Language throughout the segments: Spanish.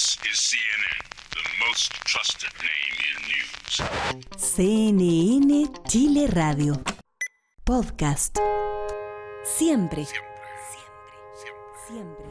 This is CNN, the most trusted name in news. CNN Chile Radio. Podcast. Siempre. Siempre.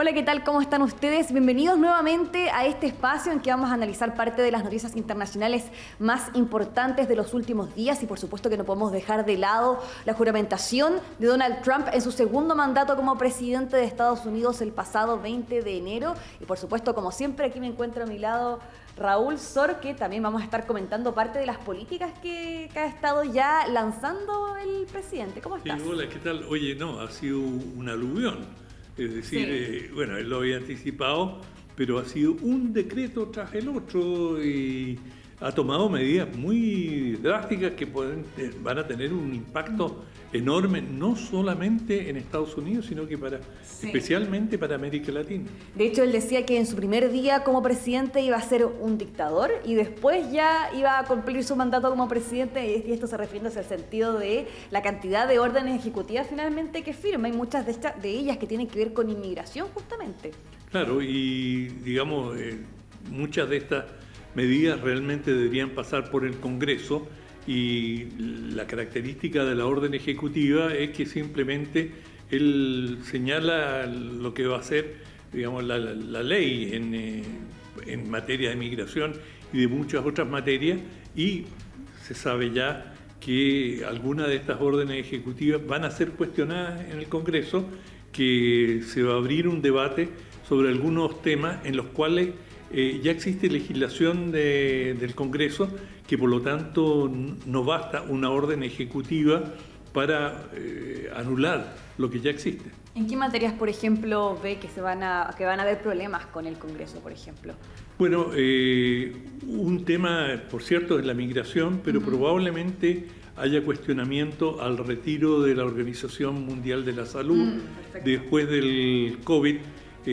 Hola, ¿qué tal? ¿Cómo están ustedes? Bienvenidos nuevamente a este espacio en que vamos a analizar parte de las noticias internacionales más importantes de los últimos días y por supuesto que no podemos dejar de lado la juramentación de Donald Trump en su segundo mandato como presidente de Estados Unidos el pasado 20 de enero. Y por supuesto, como siempre, aquí me encuentro a mi lado Raúl Sor, que también vamos a estar comentando parte de las políticas que ha estado ya lanzando el presidente. ¿Cómo estás? Sí, hola, ¿qué tal? Oye, no, ha sido un aluvión. Es decir, bueno, él lo había anticipado, pero ha sido un decreto tras el otro y ha tomado medidas muy drásticas que van a tener un impacto enorme, no solamente en Estados Unidos, sino que especialmente para América Latina. De hecho, él decía que en su primer día como presidente iba a ser un dictador y después ya iba a cumplir su mandato como presidente, y esto se refiriéndose al sentido de la cantidad de órdenes ejecutivas finalmente que firma, y muchas de ellas que tienen que ver con inmigración justamente. Claro, y digamos, muchas de estas medidas realmente deberían pasar por el Congreso, y la característica de la orden ejecutiva es que simplemente él señala lo que va a ser, digamos, la ley en materia de migración y de muchas otras materias, y se sabe ya que algunas de estas órdenes ejecutivas van a ser cuestionadas en el Congreso, que se va a abrir un debate sobre algunos temas en los cuales ya existe legislación del Congreso, que por lo tanto no basta una orden ejecutiva para anular lo que ya existe. ¿En qué materias, por ejemplo, ve que van a haber problemas con el Congreso, por ejemplo? Bueno, un tema, por cierto, es la migración, pero probablemente haya cuestionamiento al retiro de la Organización Mundial de la Salud después del COVID.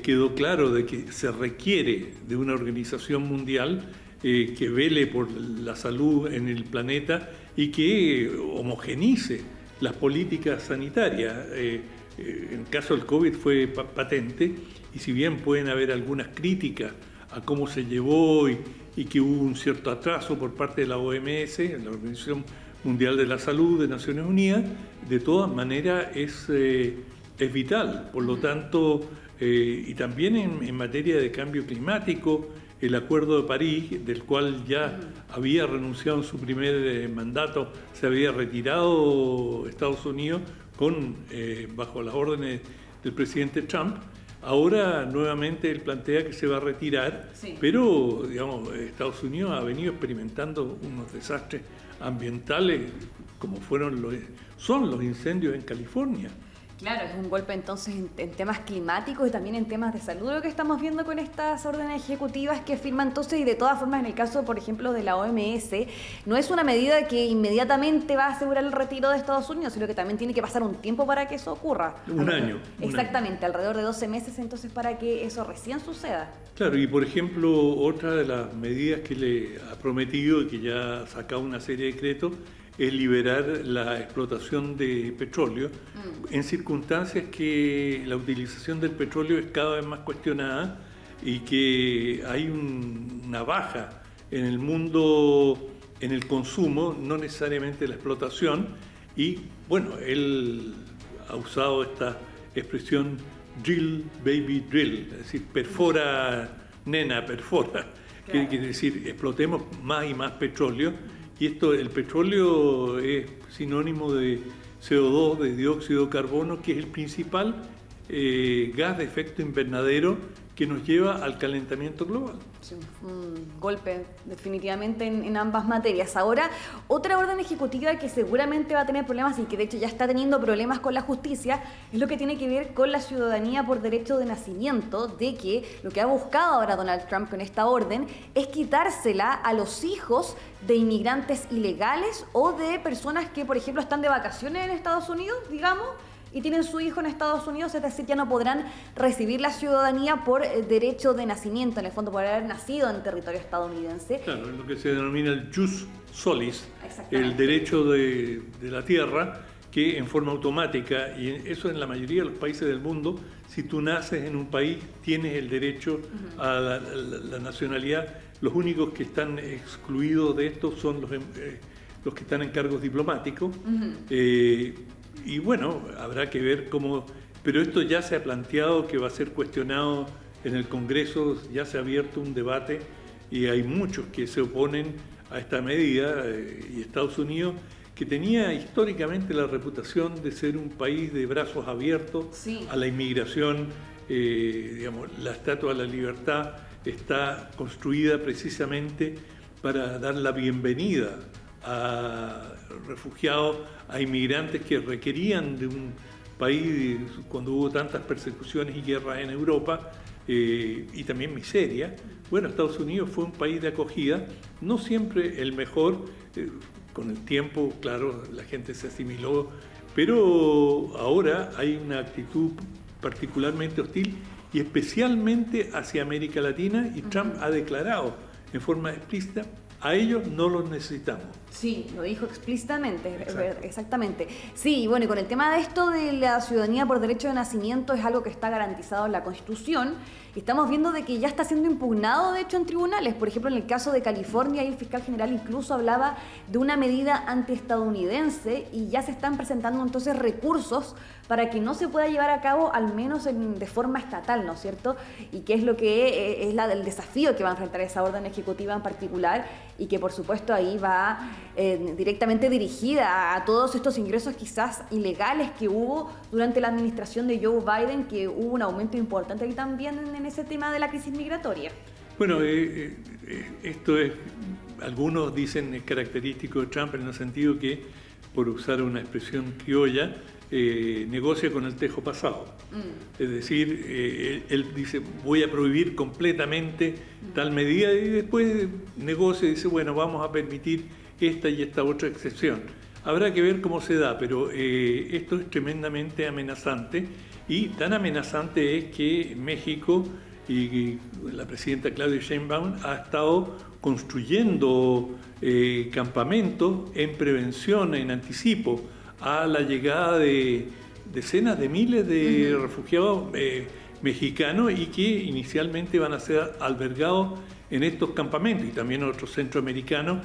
Quedó claro de que se requiere de una organización mundial que vele por la salud en el planeta y que homogenice las políticas sanitarias. En el caso del COVID fue patente, y si bien pueden haber algunas críticas a cómo se llevó y que hubo un cierto atraso por parte de la OMS, la Organización Mundial de la Salud de Naciones Unidas, de todas maneras es vital. Por lo tanto, y también en materia de cambio climático, el Acuerdo de París, del cual ya había renunciado en su primer mandato, se había retirado Estados Unidos bajo las órdenes del presidente Trump. Ahora nuevamente él plantea que se va a retirar, pero digamos, Estados Unidos ha venido experimentando unos desastres ambientales como son los incendios en California. Claro, es un golpe entonces en temas climáticos y también en temas de salud lo que estamos viendo con estas órdenes ejecutivas que firma entonces, y de todas formas en el caso, por ejemplo, de la OMS, no es una medida que inmediatamente va a asegurar el retiro de Estados Unidos, sino que también tiene que pasar un tiempo para que eso ocurra. Un año. Exactamente, alrededor de 12 meses entonces para que eso recién suceda. Claro, y por ejemplo, otra de las medidas que le ha prometido y que ya ha sacado una serie de decretos es liberar la explotación de petróleo en circunstancias que la utilización del petróleo es cada vez más cuestionada y que hay una baja en el mundo en el consumo, no necesariamente la explotación. Y bueno, él ha usado esta expresión drill, baby, drill, es decir, perfora, nena, perfora. Claro. Quiere decir, explotemos más y más petróleo. Y el petróleo es sinónimo de CO2, de dióxido de carbono, que es el principal gas de efecto invernadero que nos lleva al calentamiento global. Sí, un golpe definitivamente en ambas materias. Ahora, otra orden ejecutiva que seguramente va a tener problemas y que de hecho ya está teniendo problemas con la justicia es lo que tiene que ver con la ciudadanía por derecho de nacimiento, de que lo que ha buscado ahora Donald Trump con esta orden es quitársela a los hijos de inmigrantes ilegales o de personas que, por ejemplo, están de vacaciones en Estados Unidos, digamos, y tienen su hijo en Estados Unidos, es decir, ya no podrán recibir la ciudadanía por derecho de nacimiento, en el fondo por haber nacido en territorio estadounidense. Claro, es lo que se denomina el jus solis, el derecho de la tierra, que en forma automática, y eso en la mayoría de los países del mundo, si tú naces en un país tienes el derecho a la nacionalidad. Los únicos que están excluidos de esto son los que están en cargos diplomáticos. Y bueno, habrá que ver cómo... Pero esto ya se ha planteado que va a ser cuestionado en el Congreso, ya se ha abierto un debate y hay muchos que se oponen a esta medida, y Estados Unidos, que tenía históricamente la reputación de ser un país de brazos abiertos a la inmigración. Digamos, la Estatua de la Libertad está construida precisamente para dar la bienvenida a refugiados, a inmigrantes que requerían de un país cuando hubo tantas persecuciones y guerras en Europa, y también miseria. Bueno, Estados Unidos fue un país de acogida, no siempre el mejor. Con el tiempo, claro, la gente se asimiló, pero ahora hay una actitud particularmente hostil y especialmente hacia América Latina, y Trump ha declarado en forma explícita: a ellos no los necesitamos. Sí, lo dijo explícitamente, exactamente. Sí, bueno, y con el tema de esto de la ciudadanía por derecho de nacimiento, es algo que está garantizado en la Constitución, y estamos viendo de que ya está siendo impugnado, de hecho, en tribunales. Por ejemplo, en el caso de California, el fiscal general incluso hablaba de una medida antiestadounidense, y ya se están presentando entonces recursos para que no se pueda llevar a cabo, al menos de forma estatal, ¿no es cierto? Y que es lo que es el desafío que va a enfrentar esa orden ejecutiva en particular, y que por supuesto ahí va directamente dirigida a todos estos ingresos quizás ilegales que hubo durante la administración de Joe Biden, que hubo un aumento importante ahí también en ese tema de la crisis migratoria. Bueno, esto es, algunos dicen, es característico de Trump en el sentido que, por usar una expresión criolla, negocia con el tejo pasado. Es decir, él dice: voy a prohibir completamente tal medida, y después negocia y dice: bueno, vamos a permitir esta y esta otra excepción. Habrá que ver cómo se da, pero esto es tremendamente amenazante, y tan amenazante es que México y la presidenta Claudia Sheinbaum ha estado construyendo campamentos en prevención, en anticipo a la llegada de decenas de miles de refugiados mexicanos, y que inicialmente van a ser albergados en estos campamentos, y también otros centroamericanos,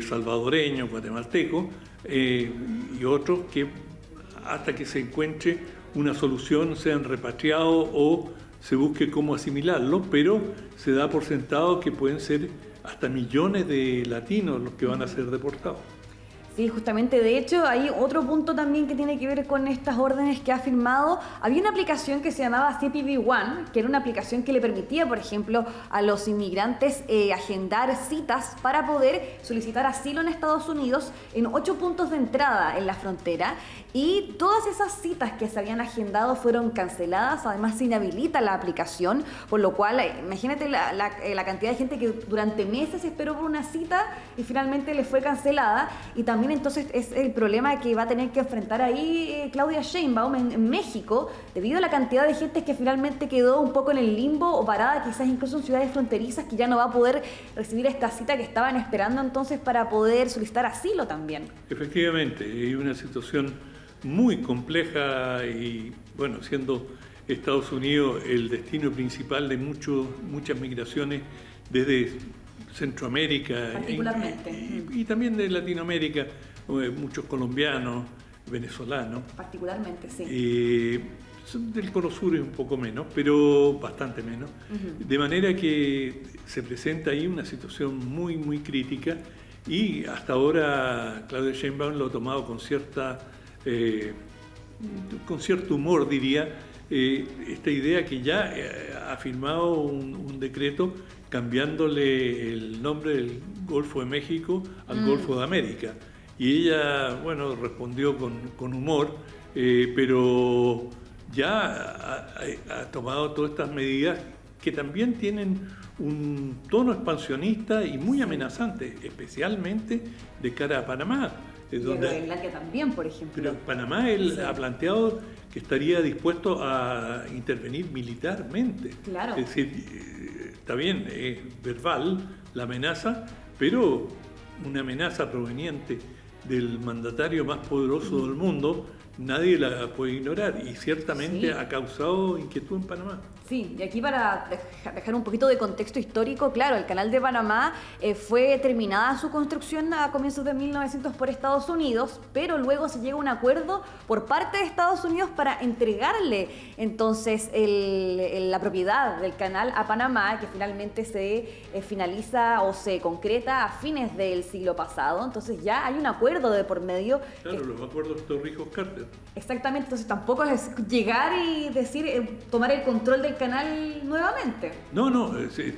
salvadoreños, guatemaltecos, y otros que hasta que se encuentre una solución sean repatriados o se busque cómo asimilarlos, pero se da por sentado que pueden ser hasta millones de latinos los que van a ser deportados. Sí, justamente, de hecho, hay otro punto también que tiene que ver con estas órdenes que ha firmado. Había una aplicación que se llamaba CPV One, que era una aplicación que le permitía, por ejemplo, a los inmigrantes agendar citas para poder solicitar asilo en Estados Unidos en 8 puntos de entrada en la frontera, y todas esas citas que se habían agendado fueron canceladas. Además, se inhabilita la aplicación, por lo cual, imagínate la cantidad de gente que durante meses esperó por una cita y finalmente le fue cancelada. Y también entonces es el problema que va a tener que enfrentar ahí Claudia Sheinbaum en México, debido a la cantidad de gente que finalmente quedó un poco en el limbo o parada, quizás incluso en ciudades fronterizas, que ya no va a poder recibir esta cita que estaban esperando entonces para poder solicitar asilo también. Efectivamente, hay una situación muy compleja, y bueno, siendo Estados Unidos el destino principal de muchas migraciones desde Centroamérica y también de Latinoamérica, muchos colombianos, venezolanos. Particularmente, sí. Del Cono Sur es un poco menos, pero bastante menos. De manera que se presenta ahí una situación muy, muy crítica, y hasta ahora Claudia Sheinbaum lo ha tomado con cierto humor, diría, esta idea que ya ha firmado un decreto cambiándole el nombre del Golfo de México al Golfo de América. Y ella, bueno, respondió con humor, pero ya ha tomado todas estas medidas que también tienen un tono expansionista y muy amenazante, especialmente de cara a Panamá. Y Groenlandia también, por ejemplo. Pero Panamá él ha planteado que estaría dispuesto a intervenir militarmente. Claro. Es decir, está bien, es verbal la amenaza, pero una amenaza proveniente del mandatario más poderoso del mundo, nadie la puede ignorar y ciertamente ha causado inquietud en Panamá. Sí, y aquí para dejar un poquito de contexto histórico, claro, el Canal de Panamá fue terminada su construcción a comienzos de 1900 por Estados Unidos, pero luego se llega a un acuerdo por parte de Estados Unidos para entregarle entonces la propiedad del canal a Panamá, que finalmente se finaliza o se concreta a fines del siglo pasado. Entonces ya hay un acuerdo de por medio. Claro, los acuerdos Torrijos-Carter. Exactamente, entonces tampoco es llegar y decir, tomar el control del canal nuevamente. No,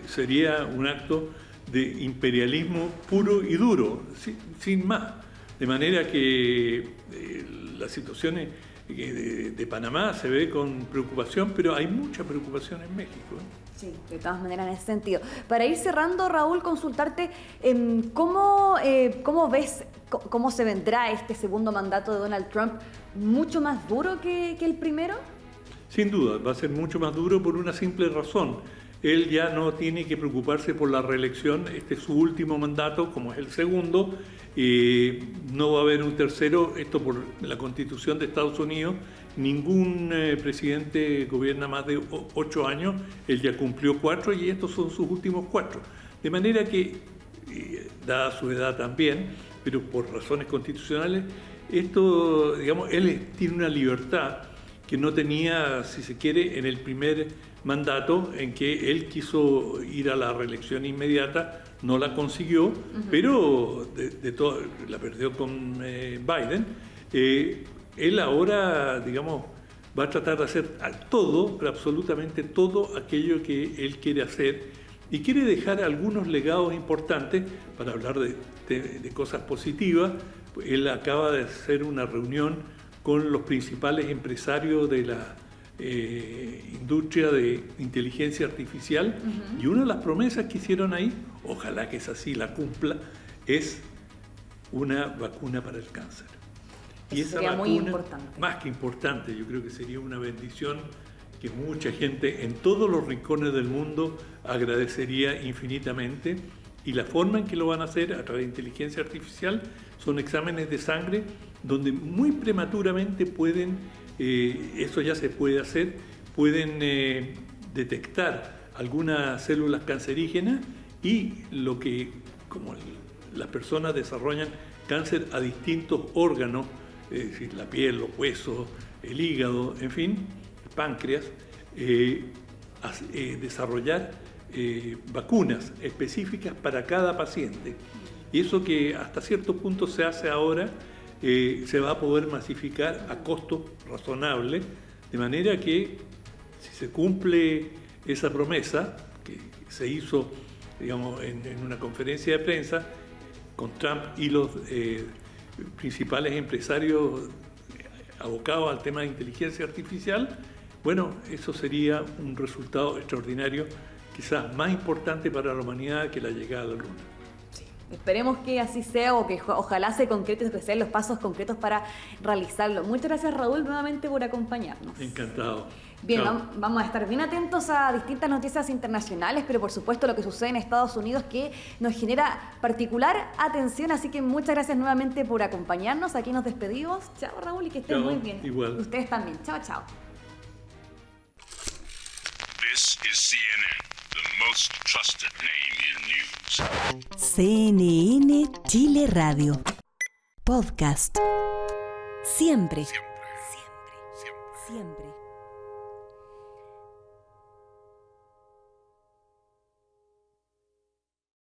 sería un acto de imperialismo puro y duro, sin más. De manera que la situación de Panamá se ve con preocupación, pero hay mucha preocupación en México. Sí, de todas maneras en ese sentido. Para ir cerrando, Raúl, consultarte cómo ves cómo se vendrá este segundo mandato de Donald Trump, mucho más duro que el primero. Sin duda, va a ser mucho más duro por una simple razón. Él ya no tiene que preocuparse por la reelección, este es su último mandato, como es el segundo, no va a haber un tercero, esto por la Constitución de Estados Unidos, ningún presidente gobierna más de 8 años, él ya cumplió 4 y estos son sus últimos 4. De manera que, dada su edad también, pero por razones constitucionales, esto, digamos, él tiene una libertad que no tenía, si se quiere, en el primer mandato en que él quiso ir a la reelección inmediata, no la consiguió, pero la perdió con Biden. Él ahora, digamos, va a tratar de hacer todo, pero absolutamente todo aquello que él quiere hacer y quiere dejar algunos legados importantes para hablar de cosas positivas. Él acaba de hacer una reunión con los principales empresarios de la industria de inteligencia artificial, y una de las promesas que hicieron ahí, ojalá que esa sí la cumpla, es una vacuna para el cáncer. Y esa sería vacuna, muy importante. más que importante, yo creo que sería una bendición que mucha gente en todos los rincones del mundo agradecería infinitamente. Y la forma en que lo van a hacer a través de inteligencia artificial son exámenes de sangre donde muy prematuramente pueden, eso ya se puede hacer, pueden detectar algunas células cancerígenas y lo que, como las personas desarrollan cáncer a distintos órganos, es decir, la piel, los huesos, el hígado, en fin, el páncreas, desarrollar vacunas específicas para cada paciente. Y eso que hasta cierto punto se hace ahora, se va a poder masificar a costo razonable, de manera que si se cumple esa promesa que se hizo, digamos, en una conferencia de prensa con Trump y los principales empresarios abocados al tema de inteligencia artificial, bueno, eso sería un resultado extraordinario, quizás más importante para la humanidad que la llegada a la Luna. Sí. Esperemos que así sea o que ojalá se concreten, que sean los pasos concretos para realizarlo. Muchas gracias, Raúl, nuevamente por acompañarnos. Encantado. Bien, Chao. vamos a estar bien atentos a distintas noticias internacionales, pero por supuesto lo que sucede en Estados Unidos que nos genera particular atención, así que muchas gracias nuevamente por acompañarnos. Aquí nos despedimos. Chao, Raúl, y que estén Chao, muy bien. igual. Ustedes también. Chao, chao. This is CNN, the most trusted name in news. CNN Chile Radio. Podcast. Siempre. Siempre.